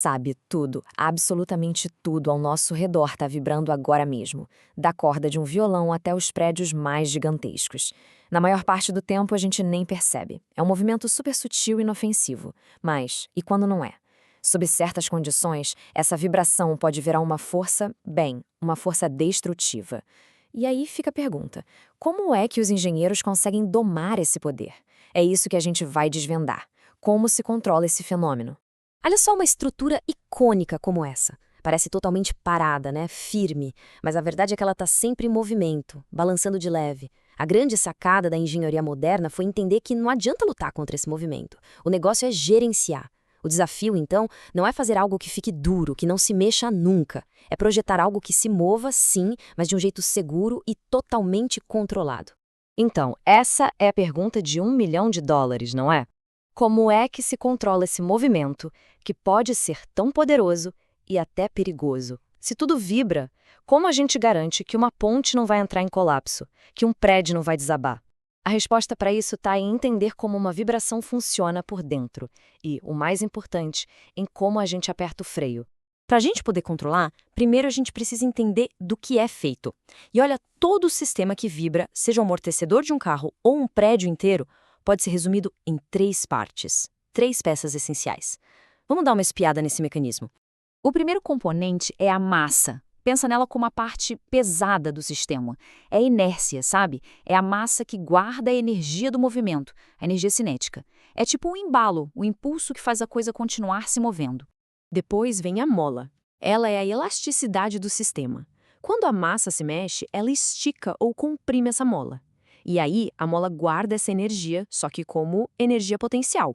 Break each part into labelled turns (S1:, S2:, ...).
S1: Sabe, tudo, absolutamente tudo ao nosso redor está vibrando agora mesmo, da corda de um violão até os prédios mais gigantescos. Na maior parte do tempo a gente nem percebe. É um movimento super sutil e inofensivo. Mas, e quando não é? Sob certas condições, essa vibração pode virar uma força, bem, uma força destrutiva. E aí fica a pergunta: como é que os engenheiros conseguem domar esse poder? É isso que a gente vai desvendar. Como se controla esse fenômeno?
S2: Olha só uma estrutura icônica como essa. Parece totalmente parada, né? Firme. Mas a verdade é que ela está sempre em movimento, balançando de leve. A grande sacada da engenharia moderna foi entender que não adianta lutar contra esse movimento. O negócio é gerenciar. O desafio, então, não é fazer algo que fique duro, que não se mexa nunca. É projetar algo que se mova, sim, mas de um jeito seguro e totalmente controlado.
S1: Então, essa é a pergunta de US$ 1 milhão, não é? Como é que se controla esse movimento, que pode ser tão poderoso e até perigoso? Se tudo vibra, como a gente garante que uma ponte não vai entrar em colapso, que um prédio não vai desabar? A resposta para isso está em entender como uma vibração funciona por dentro e, o mais importante, em como a gente aperta o freio.
S2: Para a gente poder controlar, primeiro a gente precisa entender do que é feito. E olha, todo o sistema que vibra, seja o amortecedor de um carro ou um prédio inteiro, pode ser resumido em três partes, três peças essenciais. Vamos dar uma espiada nesse mecanismo. O primeiro componente é a massa. Pensa nela como a parte pesada do sistema. É a inércia, sabe? É a massa que guarda a energia do movimento, a energia cinética. É tipo um embalo, o impulso que faz a coisa continuar se movendo.
S1: Depois vem a mola. Ela é a elasticidade do sistema. Quando a massa se mexe, ela estica ou comprime essa mola. E aí, a mola guarda essa energia, só que como energia potencial.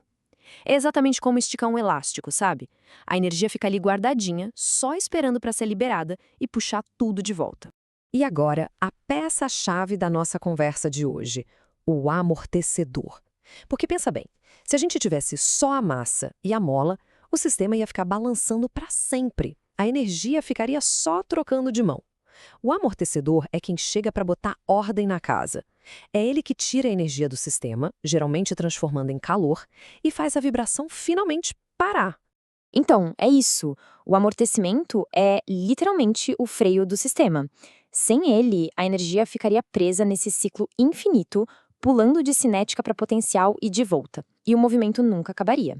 S1: É exatamente como esticar um elástico, sabe? A energia fica ali guardadinha, só esperando para ser liberada e puxar tudo de volta. E agora, a peça-chave da nossa conversa de hoje, o amortecedor. Porque pensa bem, se a gente tivesse só a massa e a mola, o sistema ia ficar balançando para sempre. A energia ficaria só trocando de mão. O amortecedor é quem chega para botar ordem na casa. É ele que tira a energia do sistema, geralmente transformando em calor, e faz a vibração finalmente parar.
S2: Então, é isso. O amortecimento é literalmente o freio do sistema. Sem ele, a energia ficaria presa nesse ciclo infinito, pulando de cinética para potencial e de volta, e o movimento nunca acabaria.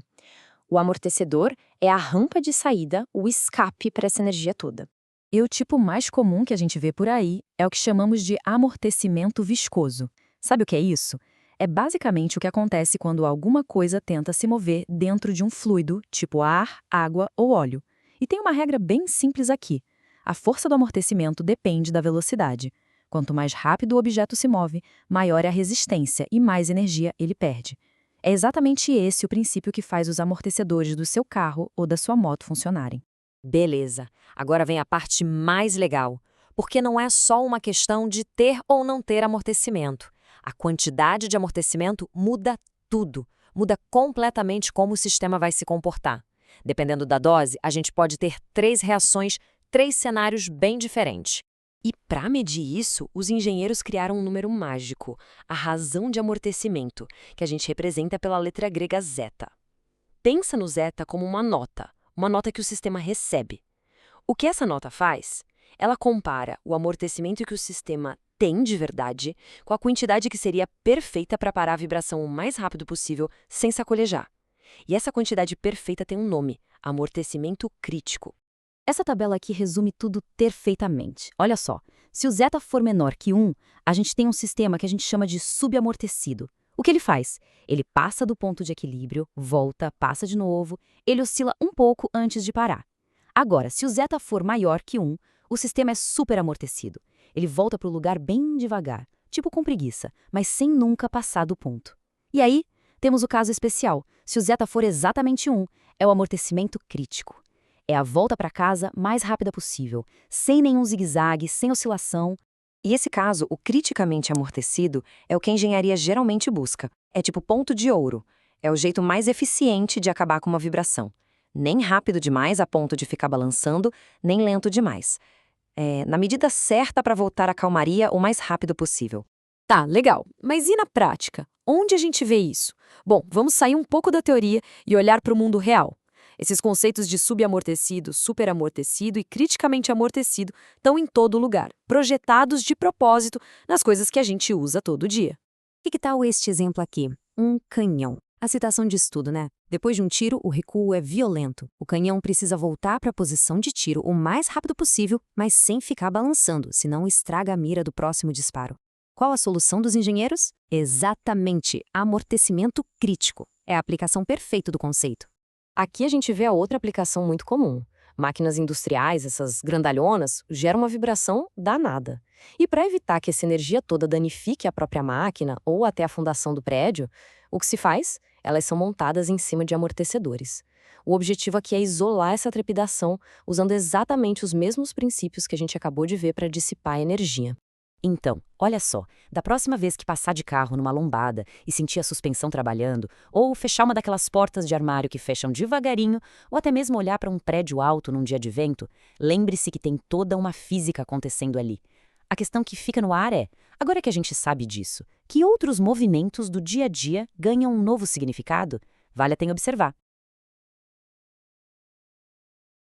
S2: O amortecedor é a rampa de saída, o escape para essa energia toda.
S3: E o tipo mais comum que a gente vê por aí é o que chamamos de amortecimento viscoso. Sabe o que é isso? É basicamente o que acontece quando alguma coisa tenta se mover dentro de um fluido, tipo ar, água ou óleo. E tem uma regra bem simples aqui. A força do amortecimento depende da velocidade. Quanto mais rápido o objeto se move, maior é a resistência e mais energia ele perde. É exatamente esse o princípio que faz os amortecedores do seu carro ou da sua moto funcionarem.
S1: Beleza, agora vem a parte mais legal, porque não é só uma questão de ter ou não ter amortecimento. A quantidade de amortecimento muda tudo, muda completamente como o sistema vai se comportar. Dependendo da dose, a gente pode ter três reações, três cenários bem diferentes. E para medir isso, os engenheiros criaram um número mágico, a razão de amortecimento, que a gente representa pela letra grega zeta. Pensa no zeta como uma nota que o sistema recebe. O que essa nota faz? Ela compara o amortecimento que o sistema tem de verdade com a quantidade que seria perfeita para parar a vibração o mais rápido possível, sem sacolejar. E essa quantidade perfeita tem um nome: amortecimento crítico.
S3: Essa tabela aqui resume tudo perfeitamente. Olha só, se o zeta for menor que 1, a gente tem um sistema que a gente chama de subamortecido. O que ele faz? Ele passa do ponto de equilíbrio, volta, passa de novo, ele oscila um pouco antes de parar. Agora, se o zeta for maior que 1, o sistema é superamortecido. Ele volta para o lugar bem devagar, tipo com preguiça, mas sem nunca passar do ponto. E aí, temos o caso especial. Se o zeta for exatamente 1, é o amortecimento crítico. É a volta para casa mais rápida possível, sem nenhum zigue-zague, sem oscilação.
S1: E esse caso, o criticamente amortecido, é o que a engenharia geralmente busca. É tipo ponto de ouro. É o jeito mais eficiente de acabar com uma vibração. Nem rápido demais a ponto de ficar balançando, nem lento demais. Na medida certa para voltar à calmaria o mais rápido possível.
S2: Tá, legal. Mas e na prática? Onde a gente vê isso? Bom, vamos sair um pouco da teoria e olhar para o mundo real. Esses conceitos de subaamortecido, superamortecido e criticamente amortecido estão em todo lugar, projetados de propósito nas coisas que a gente usa todo dia.
S3: E que tal este exemplo aqui? Um canhão. A citação de estudo, né? Depois de um tiro, o recuo é violento. O canhão precisa voltar para a posição de tiro o mais rápido possível, mas sem ficar balançando, senão estraga a mira do próximo disparo. Qual a solução dos engenheiros? Exatamente, amortecimento crítico. É a aplicação perfeita do conceito.
S2: Aqui a gente vê a outra aplicação muito comum. Máquinas industriais, essas grandalhonas, geram uma vibração danada. E para evitar que essa energia toda danifique a própria máquina ou até a fundação do prédio, o que se faz? Elas são montadas em cima de amortecedores. O objetivo aqui é isolar essa trepidação, usando exatamente os mesmos princípios que a gente acabou de ver para dissipar a energia.
S3: Então, olha só, da próxima vez que passar de carro numa lombada e sentir a suspensão trabalhando, ou fechar uma daquelas portas de armário que fecham devagarinho, ou até mesmo olhar para um prédio alto num dia de vento, lembre-se que tem toda uma física acontecendo ali. A questão que fica no ar é, agora que a gente sabe disso, que outros movimentos do dia a dia ganham um novo significado? Vale a pena observar.